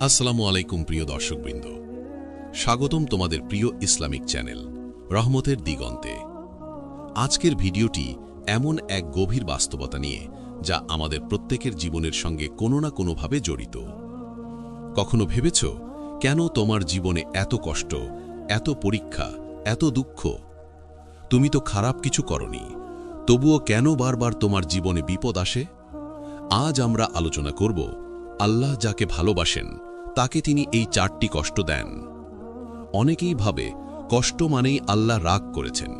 আসসালামু আলাইকুম প্রিয় দর্শকবৃন্দ, স্বাগতম তোমাদের প্রিয় ইসলামিক চ্যানেল রহমতের দিগন্তে। আজকের ভিডিওটি এমন এক গভীর বাস্তবতা নিয়ে যা আমাদের প্রত্যেকের জীবনের সঙ্গে কোনো না কোনোভাবে জড়িত। কখনো ভেবেছ কেন তোমার জীবনে এত কষ্ট, এত পরীক্ষা, এত দুঃখ? তুমি তো খারাপ কিছু করনি, তবুও কেন বারবার তোমার জীবনে বিপদ আসে? আজ আমরা আলোচনা করব আল্লাহ যাকে ভালোবাসেন তাকে তিনি এই 4টি কষ্ট দেন। অনেকেই ভাবে কষ্ট মানেই আল্লাহ রাগ করেছেন,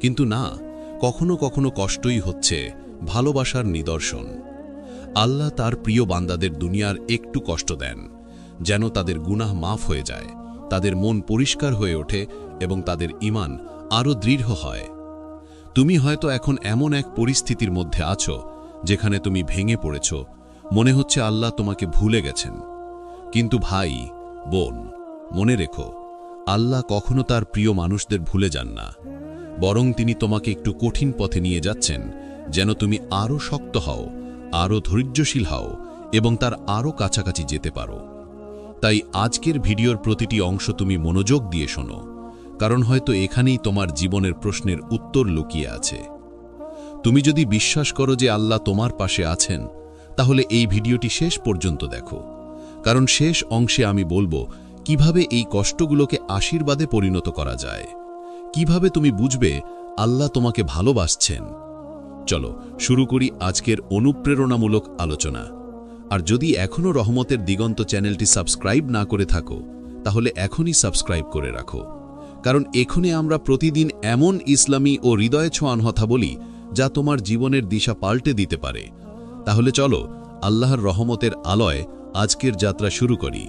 কিন্তু না, কখনো কখনো কষ্টই হচ্ছে ভালোবাসার নিদর্শন। আল্লাহ তার প্রিয় বান্দাদের দুনিয়ার একটু কষ্ট দেন, যেন তাদের গুনাহ মাফ হয়ে যায়, তাদের মন পরিষ্কার হয়ে ওঠে এবং তাদের ঈমান আরও দৃঢ় হয়। তুমি হয়তো এখন এমন এক পরিস্থিতির মধ্যে আছো যেখানে তুমি ভেঙে পড়েছ, মনে হচ্ছে আল্লাহ তোমাকে ভুলে গেছেন। কিন্তু ভাই, বোন, মনে রেখো, আল্লাহ কখনো তার প্রিয় মানুষদের ভুলে যান না, বরং তিনি তোমাকে একটু কঠিন পথে নিয়ে যাচ্ছেন, যেন তুমি আরও শক্ত হও, আরও ধৈর্যশীল হও এবং তার আরও কাছাকাছি যেতে পারো। তাই আজকের ভিডিওর প্রতিটি অংশ তুমি মনোযোগ দিয়ে শোনো, কারণ হয়তো এখানেই তোমার জীবনের প্রশ্নের উত্তর লুকিয়ে আছে। তুমি যদি বিশ্বাস করো যে আল্লাহ তোমার পাশে আছেন, তাহলে এই ভিডিওটি শেষ পর্যন্ত দেখো, কারণ শেষ অংশে আমি বলবো কিভাবে এই কষ্টগুলোকে আশীর্বাদে পরিণত করা যায়, কিভাবে তুমি বুঝবে আল্লাহ তোমাকে ভালোবাসছেন। চলো শুরু করি আজকের অনুপ্রেরণামূলক আলোচনা। আর যদি এখনও রহমতের দিগন্ত চ্যানেলটি সাবস্ক্রাইব না করে থাকো, তাহলে এখনই সাবস্ক্রাইব করে রাখো, কারণ এখানে আমরা প্রতিদিন এমন ইসলামী ও হৃদয় ছোঁয়ান কথা বলি যা তোমার জীবনের দিশা পাল্টে দিতে পারে। তাহলে চলো আল্লাহর রহমতের আলোয় আজকের যাত্রা শুরু করি।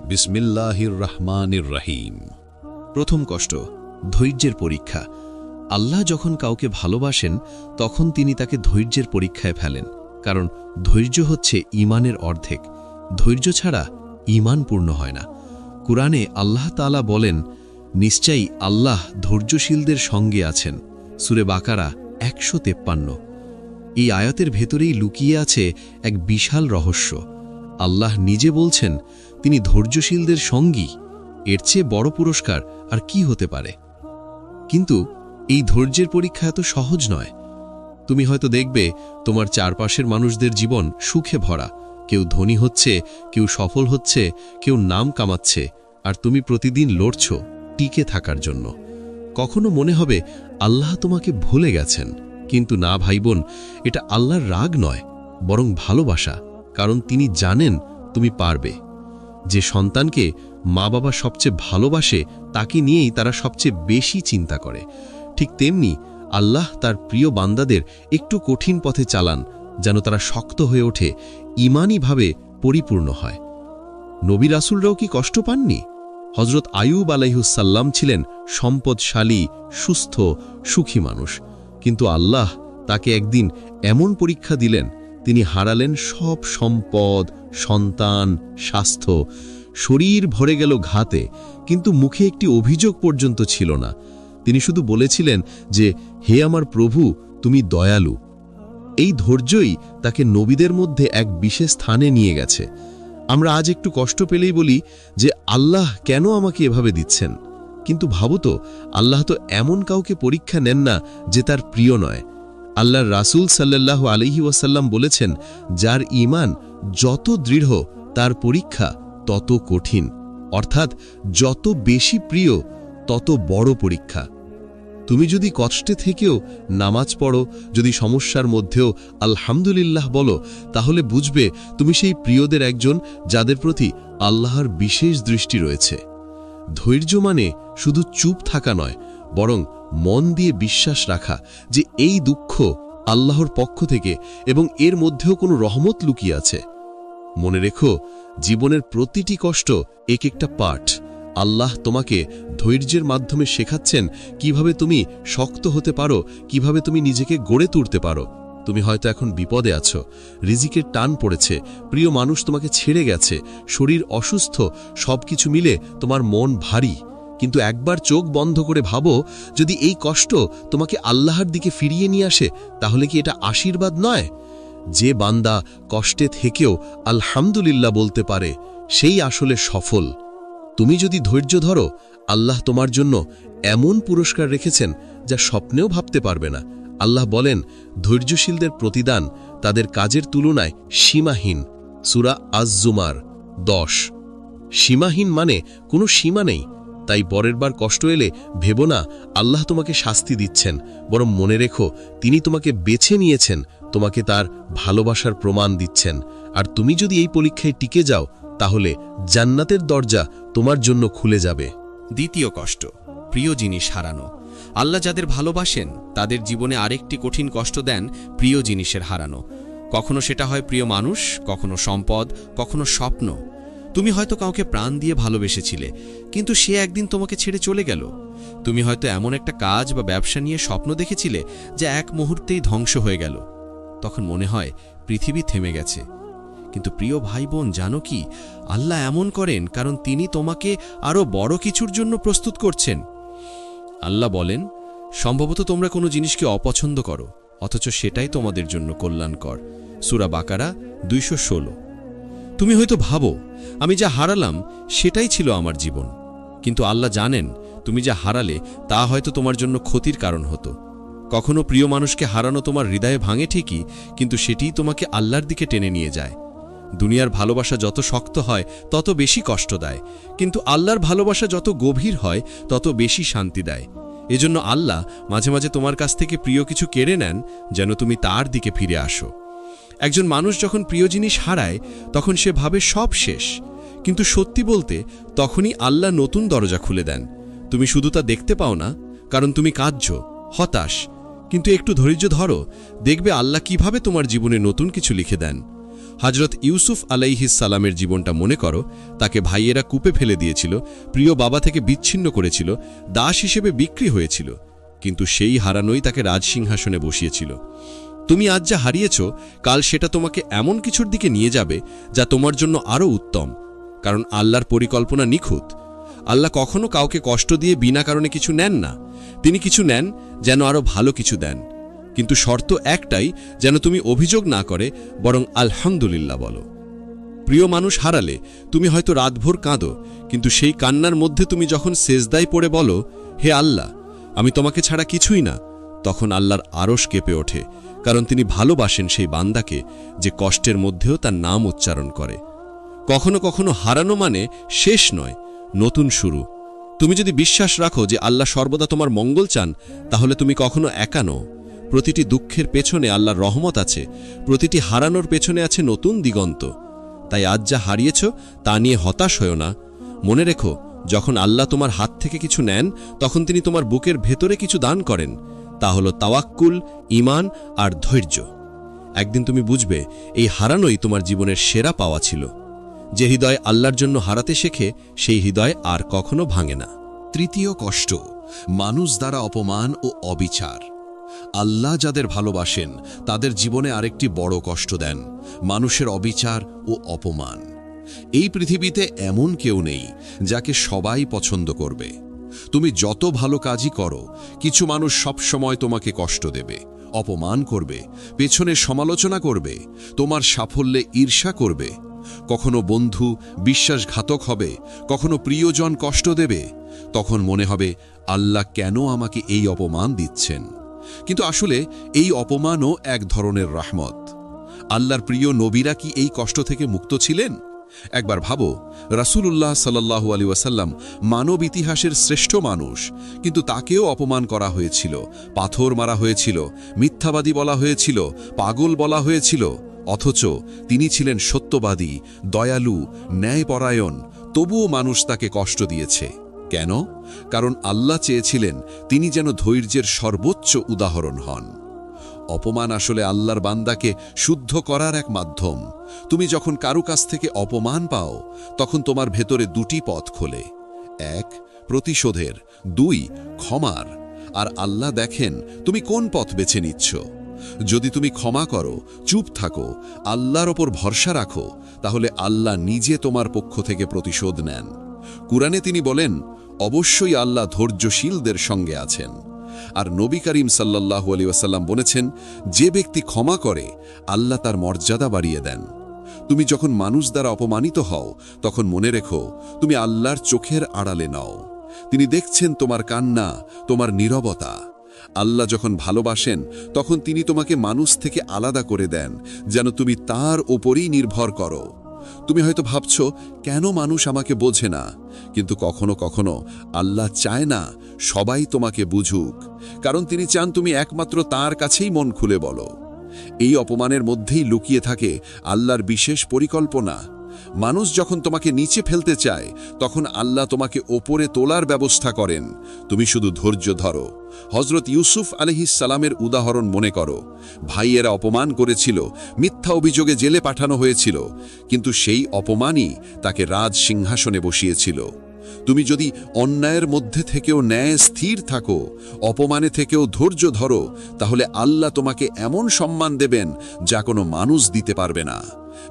বিসমিল্লাহির রহমানির রহিম। প্রথম কষ্ট, ধৈর্যের পরীক্ষা। আল্লাহ যখন কাউকে ভালোবাসেন তখন তিনি তাকে ধৈর্যের পরীক্ষায় ফেলেন, কারণ ধৈর্য হচ্ছে ঈমানের অর্ধেক। ধৈর্য ছাড়া ঈমান পূর্ণ হয় না। কুরআনে আল্লাহ তাআলা বলেন, নিশ্চয়ই আল্লাহ ধৈর্যশীলদের সঙ্গে আছেন। সূরা বাকারা 153। এই আয়াতের ভেতরেই লুকিয়ে আছে এক বিশাল রহস্য। আল্লাহ নিজে বলছেন তিনি ধৈর্যশীলদের সঙ্গী। এর চেয়ে বড় পুরস্কার আর কি হতে পারে? কিন্তু এই ধৈর্যের পরীক্ষা এত সহজ নয়। তুমি হয়তো দেখবে তোমার চারপাশের মানুষদের জীবন সুখে ভরা, কেউ ধনী হচ্ছে, কেউ সফল হচ্ছে, কেউ নাম কামাচ্ছে, আর তুমি প্রতিদিন লড়ছ টিকে থাকার জন্য। কখনো মনে হবে আল্লাহ তোমাকে ভুলে গেছেন, কিন্তু না ভাই বোন, এটা আল্লাহর রাগ নয়, বরং ভালোবাসা, কারণ তিনি জানেন তুমি পারবে। যে সন্তানকে মা বাবা সবচেয়ে ভালোবাসে তাকে নিয়েই তারা সবচেয়ে বেশি চিন্তা করে। ঠিক তেমনি আল্লাহ তার প্রিয় বান্দাদের একটু কঠিন পথে চালান, যেন তারা শক্ত হয়ে ওঠে, ঈমানীভাবে পরিপূর্ণ হয়। নবী রাসূলরাও কি কষ্ট পাননি? হযরত আইয়ুব আলাইহিসসালাম ছিলেন সম্পদশালী, সুস্থ, সুখী মানুষ, কিন্তু আল্লাহ তাকে একদিন এমন পরীক্ষা দিলেন, তিনি হারালেন সব সম্পদ, সন্তান, স্বাস্থ্য, শরীর ভরে গেল ঘাতে, কিন্তু মুখে একটি অভিযোগ পর্যন্ত ছিল না। তিনি শুধু বলেছিলেন যে, হে আমার প্রভু, তুমি দয়ালু। এই ধৈর্যই তাকে নবীদের মধ্যে এক বিশেষ স্থানে নিয়ে গেছে। আমরা আজ একটু কষ্ট পেলেই বলি যে আল্লাহ কেন আমাকে এভাবে দিচ্ছেন? কিন্তু ভাবো তো, আল্লাহ তো এমন কাউকে পরীক্ষা নেন না যে তার প্রিয় নয়। আল্লাহর রাসূল সাল্লাল্লাহু আলাইহি ওয়াসাল্লাম বলেছেন, যার ঈমান যত দৃঢ় তার পরীক্ষা তত কঠিন, অর্থাৎ যত বেশি প্রিয় তত বড় পরীক্ষা। তুমি যদি কষ্টে থেকেও নামাজ পড়ো, যদি সমস্যার মধ্যেও আলহামদুলিল্লাহ বলো, তাহলে বুঝবে তুমি সেই প্রিয়দের একজন যাদের প্রতি আল্লাহর বিশেষ দৃষ্টি রয়েছে। ধৈর্য মানে শুধু চুপ থাকা নয়, বরং মন দিয়ে বিশ্বাস রাখা যে এই দুঃখ আল্লাহর পক্ষ থেকে এবং এর মধ্যেও কোনো রহমত লুকিয়ে আছে। মনে রেখো, জীবনের প্রতিটি কষ্ট এক একটা পাঠ। আল্লাহ তোমাকে ধৈর্যের মাধ্যমে শেখাচ্ছেন কিভাবে তুমি শক্ত হতে পারো, কিভাবে তুমি নিজেকে গড়ে তুলতে পারো। তুমি হয়তো এখন বিপদে আছো, রিজিকের টান পড়েছে, প্রিয় মানুষ তোমাকে ছেড়ে গেছে, শরীর অসুস্থ, সবকিছু মিলে তোমার মন ভারী। কিন্তু একবার চোখ বন্ধ করে ভাবো, যদি এই কষ্ট তোমাকে আল্লাহর দিকে ফিরিয়ে নিয়ে আসে, তাহলে কি এটা আশীর্বাদ নয়? যে বান্দা কষ্টে থেকেও আলহামদুলিল্লাহ বলতে পারে, সেই আসলে সফল। তুমি যদি ধৈর্য ধরো, আল্লাহ তোমার জন্য এমন পুরস্কার রেখেছেন যা স্বপ্নেও ভাবতে পারবে না। আল্লাহ বলেন, ধৈর্যশীলদের প্রতিদান তাদের কাজের তুলনায় সীমাহীন। সূরা আজ-জুমার 10। সীমাহীন মানে কোনো সীমা নেই। তাই পরের বার কষ্ট এলে ভেবো না আল্লাহ তোমাকে শাস্তি দিচ্ছেন, বরং মনে রেখো তিনি তোমাকে বেছে নিয়েছেন, তোমাকে তার ভালোবাসার প্রমাণ দিচ্ছেন। আর তুমি যদি এই পরীক্ষায় টিকে যাও, তাহলে জান্নাতের দরজা তোমার জন্য খুলে যাবে। দ্বিতীয় কষ্ট, প্রিয় জিনিস হারানো। আল্লাহ যাদের ভালোবাসেন তাদের জীবনে আরেকটি কঠিন কষ্ট দেন প্রিয় জিনিসের হারানো। কখনো সেটা হয় প্রিয় মানুষ, কখনো সম্পদ, কখনো স্বপ্ন। তুমি হয়তো কাউকে প্রাণ দিয়ে ভালোবেসেছিলে, কিন্তু সে একদিন তোমাকে ছেড়ে চলে গেল। তুমি হয়তো এমন একটা কাজ বা ব্যবসা নিয়ে স্বপ্ন দেখেছিলে যা এক মুহূর্তেই ধ্বংস হয়ে গেল। তখন মনে হয় পৃথিবী থেমে গেছে। কিন্তু প্রিয় ভাই বোন, জানো কি, আল্লাহ এমন করেন কারণ তিনি তোমাকে আরও বড় কিছুর জন্য প্রস্তুত করছেন। আল্লাহ বলেন, সম্ভবত তোমরা কোনো জিনিসকে অপছন্দ করো, অথচ সেটাই তোমাদের জন্য কল্যাণকর। সূরা বাকারা 216। তুমি হয়তো ভাবো, আমি যা হারালাম সেটাই ছিল আমার জীবন। কিন্তু আল্লাহ জানেন তুমি যা হারালে তা হয়তো তোমার জন্য ক্ষতির কারণ হতো। কখনো প্রিয় মানুষকে হারানো তোমার হৃদয়ে ভাঙে ঠিকই, কিন্তু সেটিই তোমাকে আল্লাহর দিকে টেনে নিয়ে যায়। দুনিয়ার ভালোবাসা যত শক্ত হয় তত বেশি কষ্ট দেয়, কিন্তু আল্লাহর ভালোবাসা যত গভীর হয় তত বেশি শান্তি দেয়। এজন্য আল্লাহ মাঝে মাঝে তোমার কাছ থেকে প্রিয় কিছু কেড়ে নেন, যেন তুমি তার দিকে ফিরে আসো। একজন মানুষ যখন প্রিয় জিনিস হারায় তখন সে ভাবে সব শেষ, কিন্তু সত্যি বলতে তখনই আল্লাহ নতুন দরজা খুলে দেন। তুমি শুধু তা দেখতে পাও না, কারণ তুমি কাঁদছো, হতাশ। কিন্তু একটু ধৈর্য ধরো, দেখবে আল্লাহ কিভাবে তোমার জীবনে নতুন কিছু লিখে দেন। হযরত ইউসুফ আলাইহিস সালামের জীবনটা মনে করো। তাকে ভাইয়েরা কূপে ফেলে দিয়েছিল, প্রিয় বাবা থেকে বিচ্ছিন্ন করেছিল, দাস হিসেবে বিক্রি হয়েছিল, কিন্তু সেই হারানোই তাকে রাজসিংহাসনে বসিয়েছিল। তুমি আজ যা হারিয়েছ, কাল সেটা তোমাকে এমন কিছুর দিকে নিয়ে যাবে যা তোমার জন্য আরও উত্তম, কারণ আল্লাহর পরিকল্পনা নিখুঁত। আল্লাহ কখনো কাউকে কষ্ট দিয়ে বিনা কারণে কিছু নেন না। তিনি কিছু নেন যেন আরও ভালো কিছু দেন, কিন্তু শর্ত একটাই, যেন তুমি অভিযোগ না করে বরং আলহামদুলিল্লাহ বলো। প্রিয় মানুষ হারালে তুমি হয়তো রাতভর কাঁদো, কিন্তু সেই কান্নার মধ্যে তুমি যখন সেজদায় পড়ে বলো, হে আল্লাহ, আমি তোমাকে ছাড়া কিছুই না, তখন আল্লাহর আরশ কেঁপে ওঠে, কারণ তিনি ভালোবাসেন সেই বান্দাকে যে কষ্টের মধ্যেও তার নাম উচ্চারণ করে। কখনো কখনো হারানো মানে শেষ নয়, নতুন শুরু। তুমি যদি বিশ্বাস রাখো যে আল্লাহ সর্বদা তোমার মঙ্গল চান, তাহলে তুমি কখনো একা নও। প্রতিটি দুঃখের পেছনে আল্লাহর রহমত আছে, প্রতিটি হারানোর পেছনে আছে নতুন দিগন্ত। তাই আজ যা হারিয়েছ তা নিয়ে হতাশ হয়ো না। মনে রেখো, যখন আল্লাহ তোমার হাত থেকে কিছু নেন, তখন তিনি তোমার বুকের ভেতরে কিছু দান করেন। তা হলো তাওয়াক্কুল, ঈমান আর ধৈর্য। একদিন তুমি বুঝবে এই হারানোই তোমার জীবনের সেরা পাওয়া ছিল। যে হৃদয় আল্লাহর জন্য হারাতে শেখে, সেই হৃদয় আর কখনো ভাঙে না। তৃতীয় কষ্ট, মানুষ দ্বারা অপমান ও অবিচার। আল্লাহ যাদের ভালোবাসেন তাদের জীবনে আরেকটি বড় কষ্ট দেন, মানুষের অবিচার ও অপমান। এই পৃথিবীতে এমন কেউ নেই যাকে সবাই পছন্দ করবে। তুমি যত ভালো কাজই করো, কিছু মানুষ সবসময় তোমাকে কষ্ট দেবে, অপমান করবে, পেছনে সমালোচনা করবে, তোমার সাফল্যে ঈর্ষা করবে। কখনো বন্ধু বিশ্বাসঘাতক হবে, কখনো প্রিয়জন কষ্ট দেবে। তখন মনে হবে, আল্লাহ কেন আমাকে এই অপমান দিচ্ছেন? কিন্তু আসলে এই অপমানও এক ধরনের রহমত। আল্লাহর প্রিয় নবীরা কি এই কষ্ট থেকে মুক্ত ছিলেন? একবার ভাবো, রাসূলুল্লাহ সাল্লাল্লাহু আলাইহি ওয়াসাল্লাম মানব ইতিহাসের শ্রেষ্ঠ মানুষ, কিন্তু তাকেও অপমান করা হয়েছিল, পাথর মারা হয়েছিল, মিথ্যাবাদী বলা হয়েছিল, পাগল বলা হয়েছিল। অথচ তিনি ছিলেন সত্যবাদী, দয়ালু, ন্যায়পরায়ণ। তবুও মানুষ তাকে কষ্ট দিয়েছে। কেন? কারণ আল্লাহ চেয়েছিলেন তিনি যেন ধৈর্যের সর্বোচ্চ উদাহরণ হন। অপমান আসলে আল্লাহর বান্দাকে শুদ্ধ করার এক মাধ্যম। তুমি যখন কারো কাছ থেকে অপমান পাও, তখন তোমার ভেতরে দুটি পথ খোলে। এক, প্রতিশোধের; দুই, ক্ষমার। আর আল্লাহ দেখেন তুমি কোন পথ বেছে নিচ্ছ। যদি তুমি ক্ষমা করো, চুপ থাকো, আল্লাহর ওপর ভরসা রাখো, তাহলে আল্লাহ নিজে তোমার পক্ষ থেকে প্রতিশোধ নেন। কুরআনে তিনি বলেন, অবশ্যই আল্লাহ ধৈর্যশীলদের সঙ্গে আছেন। আর নবী করিম সাল্লাল্লাহু আলাইহি ওয়াসাল্লাম বলেছেন, যে ব্যক্তি ক্ষমা করে, আল্লাহ তার মর্যাদা বাড়িয়ে দেন। তুমি যখন মানুষ দ্বারা অপমানিত হও তখন মনে রেখো তুমি আল্লাহর চোখের আড়ালে নও। তিনি দেখছেন তোমার কান্না, তোমার নীরবতা। আল্লাহ যখন ভালোবাসেন তখন তিনি তোমাকে মানুষ থেকে আলাদা করে দেন, যেন তুমি তার ওপরই নির্ভর করো। তুমি হয়তো ভাবছ, কেন মানুষ আমাকে বোঝে না? কিন্তু কখনো কখনো আল্লাহ চায় না সবাই তোমাকে বুঝুক, কারণ তিনি চান তুমি একমাত্র তার কাছেই মন খুলে বলো। এই অপমানের মধ্যেই লুকিয়ে থাকে আল্লাহর বিশেষ পরিকল্পনা। মানুষ যখন তোমাকে নিচে ফেলতে চায় তখন আল্লাহ তোমাকে ওপরে তোলার ব্যবস্থা করেন। তুমি শুধু ধৈর্য ধরো। হযরত ইউসুফ আলাইহিস সালামের উদাহরণ মনে করো। ভাইয়েরা অপমান করেছিল, মিথ্যা অভিযোগে জেলে পাঠানো হয়েছিল, কিন্তু সেই অপমানই তাকে রাজ সিংহাসনে বসিয়েছিল। তুমি যদি অন্যায়ের মধ্যে থেকেও ন্যায় স্থির থাকো, অপমানে থেকেও ধৈর্য ধরো, তাহলে আল্লাহ তোমাকে এমন সম্মান দেবেন যা কোনো মানুষ দিতে পারবে না।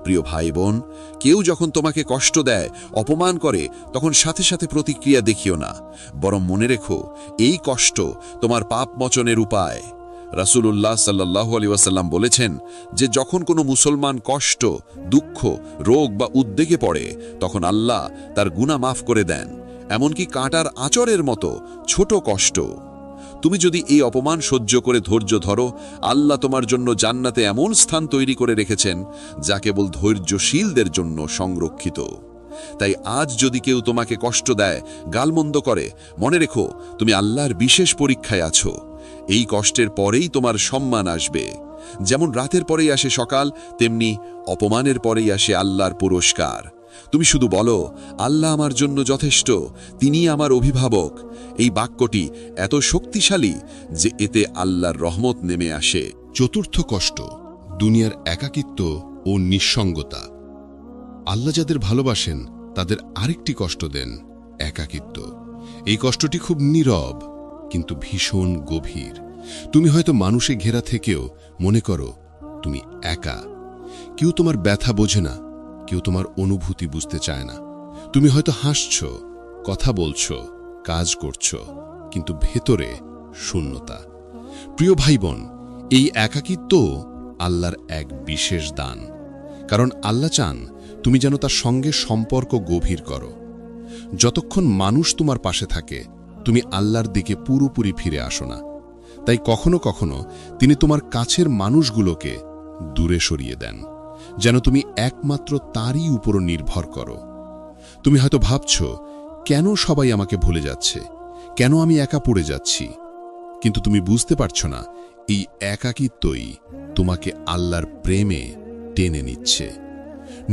প্রিয় ভাই বোন, কেউ যখন তোমাকে কষ্ট দেয়, অপমান করে, তখন সাথে সাথে প্রতিক্রিয়া দেখিও না, বরং মনে রেখো এই কষ্ট তোমার পাপ মোচনের উপায়। রাসূলুল্লাহ সাল্লাল্লাহু আলাইহি ওয়াসাল্লাম বলেছেন যে যখন কোনো মুসলমান কষ্ট, দুঃখ, রোগ বা উদ্বেগে পড়ে তখন আল্লাহ তার গুনাহ মাফ করে দেন, এমনকি কাঁটার আঁচড়ের মতো ছোট কষ্ট। তুমি যদি এই অপমান সহ্য করে ধৈর্য ধরো, আল্লাহ তোমার জন্য জান্নাতে এমন স্থান তৈরি করে রেখেছেন যা কেবল ধৈর্যশীলদের জন্য সংরক্ষিত। তাই আজ যদি কেউ তোমাকে কষ্ট দেয়, গালমন্দ করে, মনে রেখো তুমি আল্লাহর বিশেষ পরীক্ষায় আছো। এই কষ্টের পরেই তোমার সম্মান আসবে। যেমন রাতের পরেই আসে সকাল, তেমনি অপমানের পরেই আসে আল্লাহর পুরস্কার। তুমি শুধু বলো, আল্লাহ আমার জন্য যথেষ্ট, তিনি আমার অভিভাবক। এই বাক্যটি এত শক্তিশালী যে এতে আল্লাহর রহমত নেমে আসে। চতুর্থ কষ্ট, দুনিয়ার একাকিত্ব ও নিঃসঙ্গতা। আল্লাহ যাদের ভালোবাসেন তাদের আরেকটি কষ্ট দেন, একাকিত্ব। এই কষ্টটি খুব নীরব কিন্তু ভীষণ গভীর। তুমি হয়তো মানুষে ঘেরা থেকেও মনে করো তুমি একা। কেউ তোমার ব্যথা বোঝে না, কেউ তোমার অনুভূতি বুঝতে চায় না। তুমি হয়তো হাসছ, কথা বলছ, কাজ করছ, কিন্তু ভেতরে শূন্যতা। প্রিয় ভাই বোন, এই একাকিত্ব আল্লাহর এক বিশেষ দান, কারণ আল্লাহ চান তুমি যেন তার সঙ্গে সম্পর্ক গভীর করো। যতক্ষণ মানুষ তোমার পাশে থাকে তুমি আল্লাহর দিকে পুরোপুরি ফিরে আসো না। তাই কখনো কখনো তিনি তোমার কাছের মানুষগুলোকে দূরে সরিয়ে দেন, যেন তুমি একমাত্র তারই উপর নির্ভর করো। তুমি হয়তো ভাবছ, কেন সবাই আমাকে ভুলে যাচ্ছে, কেন আমি একা পড়ে যাচ্ছি? কিন্তু তুমি বুঝতে পারছো না, এই একাকিত্বই তোমাকে আল্লাহর প্রেমে টেনে নিচ্ছে।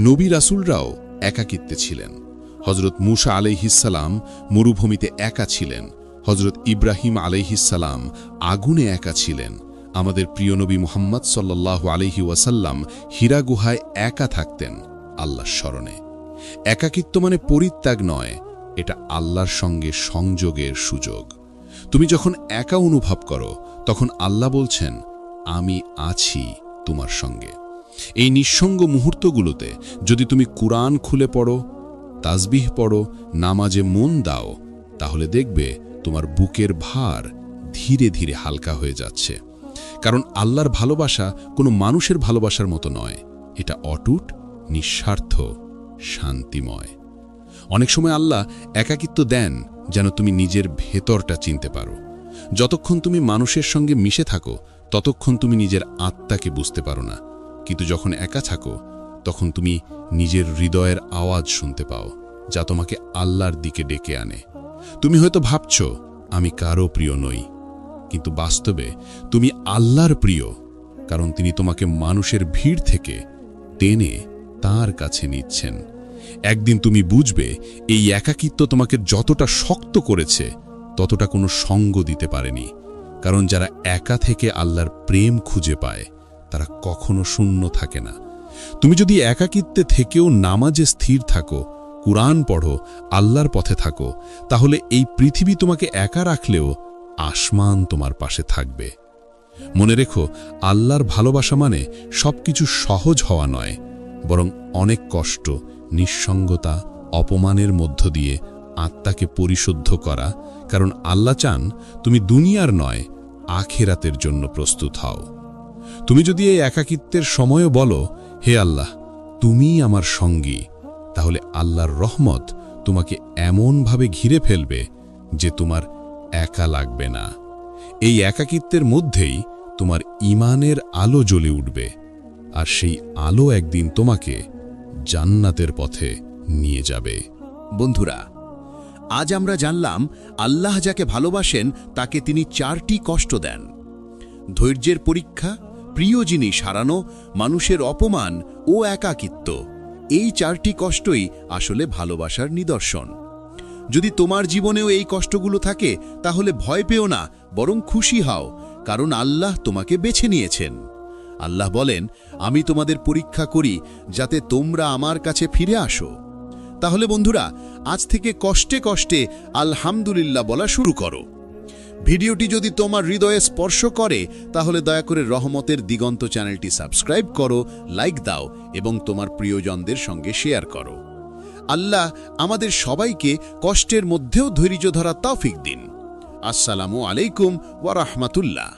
নবী রাসূলরাও একাকিত্বে ছিলেন। হযরত মূসা আলাইহিস সালাম মরুভূমিতে একা ছিলেন। হযরত ইব্রাহিম আলাইহিস সালাম আগুনে একা ছিলেন। আমাদের প্রিয় নবী মুহাম্মদ সাল্লাল্লাহু আলাইহি ওয়াসাল্লাম হীরা গুহায় একা থাকতেন আল্লাহর স্মরণে। একাকিত্ব মানে পরিত্যাগ নয়, এটা আল্লাহর সঙ্গে সংযোগের সুযোগ। তুমি যখন একা অনুভব করো তখন আল্লাহ বলছেন, আমি আছি তোমার সঙ্গে। এই নিঃসঙ্গ মুহূর্তগুলোতে যদি তুমি কুরআন খুলে পড়ো, তাসবিহ পড়ো, নামাজে মন দাও, তাহলে দেখবে তোমার বুকের ভার ধীরে ধীরে হালকা হয়ে যাচ্ছে। কারণ আল্লাহর ভালোবাসা কোনো মানুষের ভালোবাসার মতো নয়, এটা অটুট, নিঃস্বার্থ, শান্তিময়। অনেক সময় আল্লাহ একাকিত্ব দেন যেন তুমি নিজের ভেতরটা চিনতে পারো। যতক্ষণ তুমি মানুষের সঙ্গে মিশে থাকো ততক্ষণ তুমি নিজের আত্মাকে বুঝতে পারো না, কিন্তু যখন একা থাকো তখন তুমি নিজের হৃদয়ের আওয়াজ শুনতে পাও, যা তোমাকে আল্লাহর দিকে ডেকে আনে। তুমি হয়তো ভাবছ, আমি কারো প্রিয় নই, কিন্তু বাস্তবে তুমি আল্লাহর প্রিয়, কারণ তিনি তোমাকে মানুষের ভিড় থেকে টেনে তার কাছে নিচ্ছেন। একদিন তুমি বুঝবে এই একাকিত্ব তোমাকে যতটা শক্ত করেছে ততটা কোনো সঙ্গ দিতে পারেনি। কারণ যারা একা থেকে আল্লাহর প্রেম খুঁজে পায় তারা কখনো শূন্য থাকে না। তুমি যদি একাকিত্বে থেকেও নামাজে স্থির থাকো, কুরআন পড়ো, আল্লাহর পথে থাকো, তাহলে এই পৃথিবী তোমাকে একা রাখলেও আসমান তোমার পাশে থাকবে। মনে রেখো, আল্লাহর ভালোবাসা মানে সবকিছু সহজ হওয়া নয়, বরং অনেক কষ্ট, নিঃসঙ্গতা, অপমানের মধ্য দিয়ে আত্মাকে পরিশুদ্ধ করা। কারণ আল্লাহ চান তুমি দুনিয়ার নয়, আখিরাতের জন্য প্রস্তুত হও। তুমি যদি এই একাকিত্বের সময়ও বলো, হে আল্লাহ, তুমিই আমার সঙ্গী, তাহলে আল্লাহর রহমত তোমাকে এমনভাবে ঘিরে ফেলবে যে তোমার একা লাগবে না। এই একাকিত্বের মধ্যেই তোমার ঈমানের আলো জ্বলে উঠবে, আর সেই আলো একদিন তোমাকে জান্নাতের পথে নিয়ে যাবে। বন্ধুরা, আজ আমরা জানলাম আল্লাহ যাকে ভালোবাসেন তাকে তিনি 4টি কষ্ট দেন: ধৈর্যের পরীক্ষা, প্রিয় জিনিস হারানো, মানুষের অপমান ও একাকিত্ব। এই 4টি কষ্টই আসলে ভালোবাসার নিদর্শন। যদি তোমার জীবনেও এই কষ্টগুলো থাকে তাহলে ভয় পেও না, বরং খুশি হও, কারণ আল্লাহ তোমাকে বেছে নিয়েছেন। আল্লাহ বলেন, আমি তোমাদের পরীক্ষা করি যাতে তোমরা আমার কাছে ফিরে আসো। তাহলে বন্ধুরা, আজ থেকে কষ্টে কষ্টে আলহামদুলিল্লাহ বলা শুরু করো। ভিডিওটি যদি তোমার হৃদয়ে স্পর্শ করে তাহলে দয়া করে রহমতের দিগন্ত চ্যানেলটি সাবস্ক্রাইব করো, লাইক দাও এবং তোমার প্রিয়জনদের সঙ্গে শেয়ার করো। আল্লাহ আমাদের সবাইকে কষ্টের মধ্যেও ধৈর্য ধরা তৌফিক দিন। আসসালামু আলাইকুম ওয়া রাহমাতুল্লাহ।